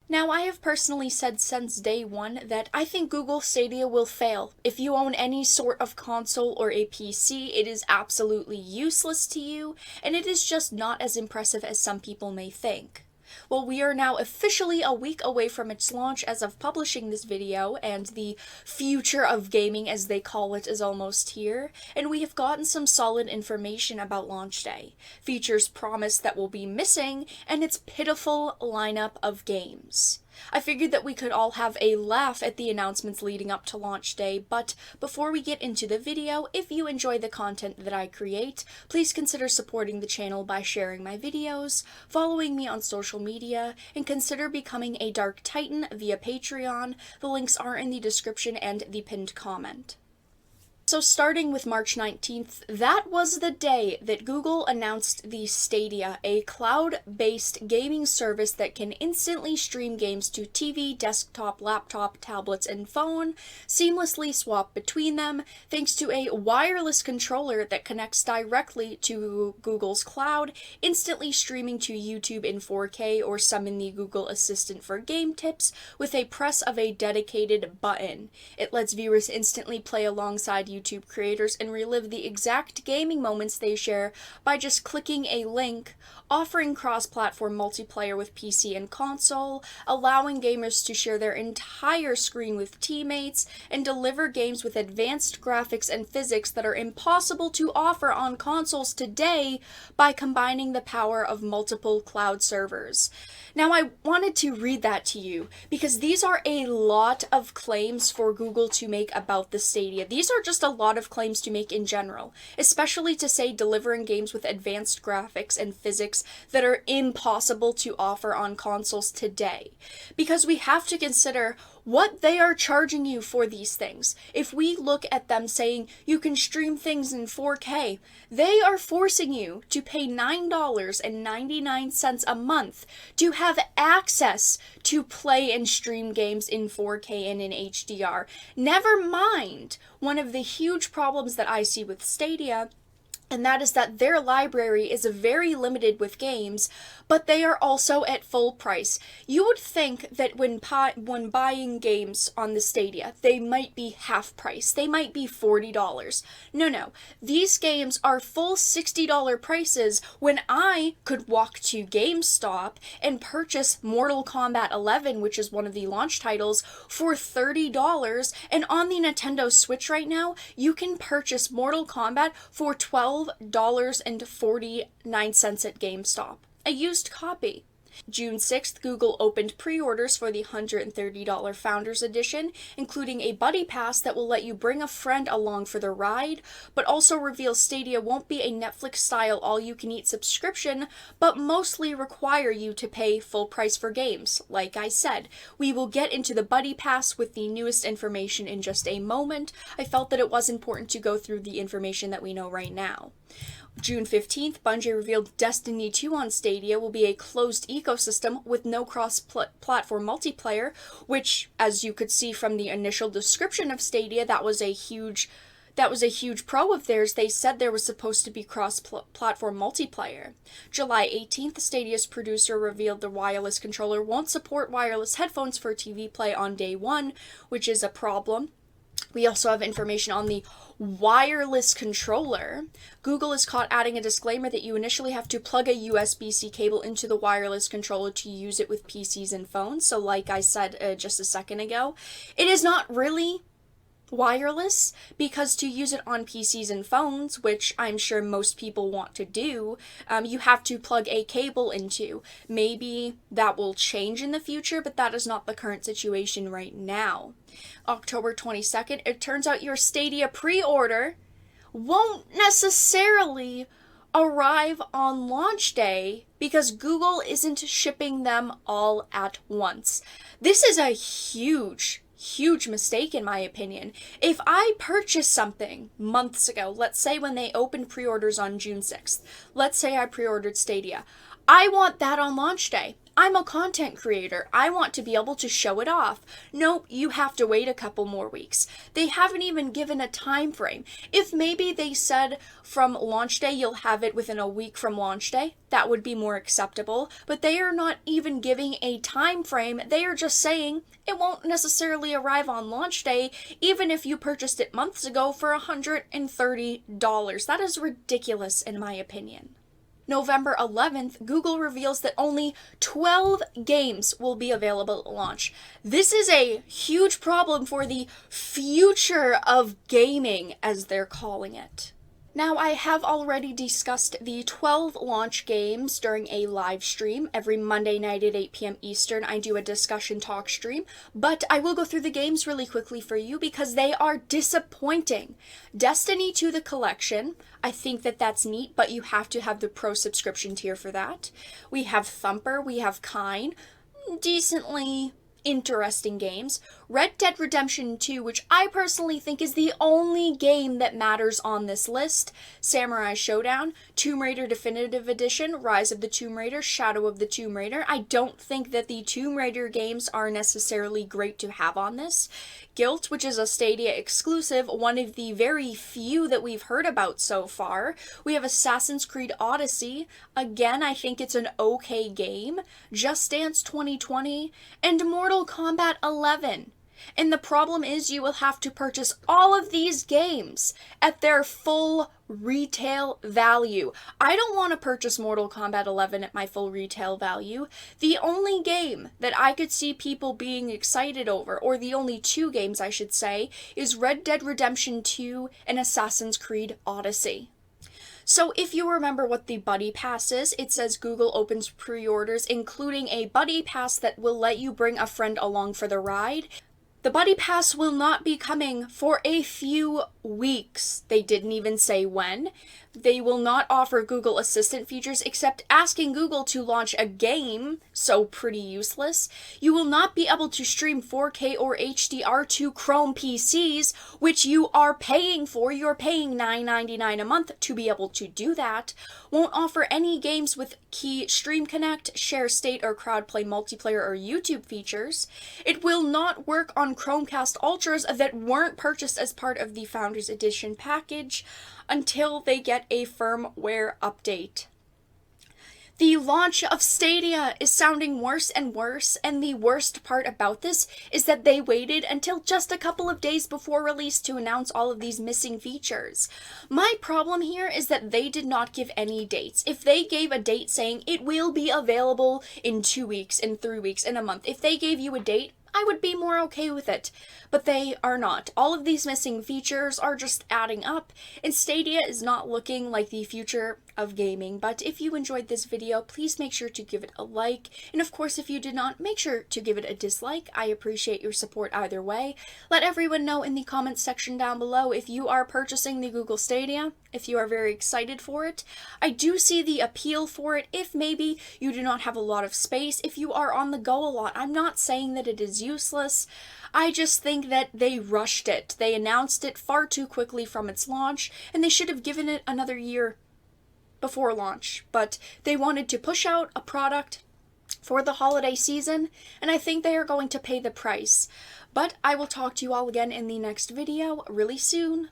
Now, I have personally said since day one that I think Google Stadia will fail. If you own any sort of console or a PC, it is absolutely useless to you, and it is just not as impressive as some people may think. Well, we are now officially a week away from its launch as of publishing this video, and the future of gaming, as they call it, is almost here, and we have gotten some solid information about launch day, features promised that will be missing, and its pitiful lineup of games. I figured that we could all have a laugh at the announcements leading up to launch day, but before we get into the video, if you enjoy the content that I create, please consider supporting the channel by sharing my videos, following me on social media, and consider becoming a Dark Titan via Patreon. The links are in the description and the pinned comment. So starting with March 19th, that was the day that Google announced the Stadia, a cloud-based gaming service that can instantly stream games to TV, desktop, laptop, tablets, and phone, seamlessly swap between them thanks to a wireless controller that connects directly to Google's cloud, instantly streaming to YouTube in 4K or summon the Google Assistant for game tips with a press of a dedicated button. It lets viewers instantly play alongside YouTube creators and relive the exact gaming moments they share by just clicking a link, offering cross-platform multiplayer with PC and console, allowing gamers to share their entire screen with teammates, and deliver games with advanced graphics and physics that are impossible to offer on consoles today by combining the power of multiple cloud servers. Now, I wanted to read that to you because these are a lot of claims for Google to make about the Stadia. These are just a lot of claims to make in general, especially to say delivering games with advanced graphics and physics that are impossible to offer on consoles today. Because we have to consider what they are charging you for these things. If we look at them saying you can stream things in 4K, they are forcing you to pay $9.99 a month to have access to play and stream games in 4K and in HDR. Never mind one of the huge problems that I see with Stadia, and that is that their library is very limited with games, but they are also at full price. You would think that when buying games on the Stadia, they might be half price. They might be $40. No. These games are full $60 prices when I could walk to GameStop and purchase Mortal Kombat 11, which is one of the launch titles, for $30. And on the Nintendo Switch right now, you can purchase Mortal Kombat for $12.49 at GameStop. A used copy. June 6th, Google opened pre-orders for the $130 Founders Edition, including a buddy pass that will let you bring a friend along for the ride, but also reveals Stadia won't be a Netflix-style all-you-can-eat subscription, but mostly require you to pay full price for games. Like I said, we will get into the buddy pass with the newest information in just a moment. I felt that it was important to go through the information that we know right now. June 15th, Bungie revealed Destiny 2 on Stadia will be a closed ecosystem with no cross-platform multiplayer, which, as you could see from the initial description of Stadia, that was a huge pro of theirs. They said there was supposed to be cross-platform multiplayer. July 18th, Stadia's producer revealed the wireless controller won't support wireless headphones for TV play on day one, which is a problem. We also have information on the wireless controller. Google is caught adding a disclaimer that you initially have to plug a USB-C cable into the wireless controller to use it with PCs and phones. So like I said just a second ago, it is not really wireless, because to use it on PCs and phones, which I'm sure most people want to do, you have to plug a cable into. Maybe that will change in the future, but that is not the current situation right now. October 22nd, it turns out your Stadia pre-order won't necessarily arrive on launch day because Google isn't shipping them all at once. This is a huge mistake in my opinion. If I purchased something months ago, let's say when they opened pre-orders on June 6th, let's say I pre-ordered Stadia, I want that on launch day. I'm a content creator. I want to be able to show it off. Nope, you have to wait a couple more weeks. They haven't even given a time frame. If maybe they said from launch day you'll have it within a week from launch day, that would be more acceptable, but they are not even giving a time frame. They are just saying it won't necessarily arrive on launch day, even if you purchased it months ago for $130. That is ridiculous in my opinion. November 11th, Google reveals that only 12 games will be available at launch. This is a huge problem for the future of gaming, as they're calling it. Now, I have already discussed the 12 launch games during a live stream. Every Monday night at 8 p.m. Eastern, I do a discussion talk stream, but I will go through the games really quickly for you because they are disappointing. Destiny 2 the Collection, I think that that's neat, but you have to have the pro subscription tier for that. We have Thumper, we have Kine, decently interesting games. Red Dead Redemption 2, which I personally think is the only game that matters on this list. Samurai Showdown, Tomb Raider Definitive Edition, Rise of the Tomb Raider, Shadow of the Tomb Raider. I don't think that the Tomb Raider games are necessarily great to have on this. Guilt, which is a Stadia exclusive, one of the very few that we've heard about so far. We have Assassin's Creed Odyssey. Again, I think it's an okay game. Just Dance 2020, and Mortal Kombat 11. And the problem is you will have to purchase all of these games at their full retail value. I don't want to purchase Mortal Kombat 11 at my full retail value. The only game that I could see people being excited over, or the only two games I should say, is Red Dead Redemption 2 and Assassin's Creed Odyssey. So if you remember what the Buddy Pass is, it says Google opens pre-orders, including a Buddy Pass that will let you bring a friend along for the ride. The Buddy Pass will not be coming for a few weeks. They didn't even say when. They will not offer Google Assistant features except asking Google to launch a game, so pretty useless. You will not be able to stream 4K or HDR to Chrome PCs, which you are paying for. You're paying $9.99 a month to be able to do that. Won't offer any games with key Stream Connect, Share State, or Crowdplay multiplayer or YouTube features. It will not work on Chromecast Ultras that weren't purchased as part of the Founders Edition package until they get a firmware update. The launch of Stadia is sounding worse and worse, and the worst part about this is that they waited until just a couple of days before release to announce all of these missing features. My problem here is that they did not give any dates. If they gave a date saying it will be available in 2 weeks, in 3 weeks, in a month, if they gave you a date, I would be more okay with it, but they are not. All of these missing features are just adding up, and Stadia is not looking like the future of gaming. But if you enjoyed this video, please make sure to give it a like, and of course if you did not, make sure to give it a dislike. I appreciate your support either way. Let everyone know in the comments section down below if you are purchasing the Google Stadia, if you are very excited for it. I do see the appeal for it if maybe you do not have a lot of space, if you are on the go a lot. I'm not saying that it is useless. I just think that they rushed it. They announced it far too quickly from its launch, and they should have given it another year before launch. But they wanted to push out a product for the holiday season, and I think they are going to pay the price. But I will talk to you all again in the next video really soon.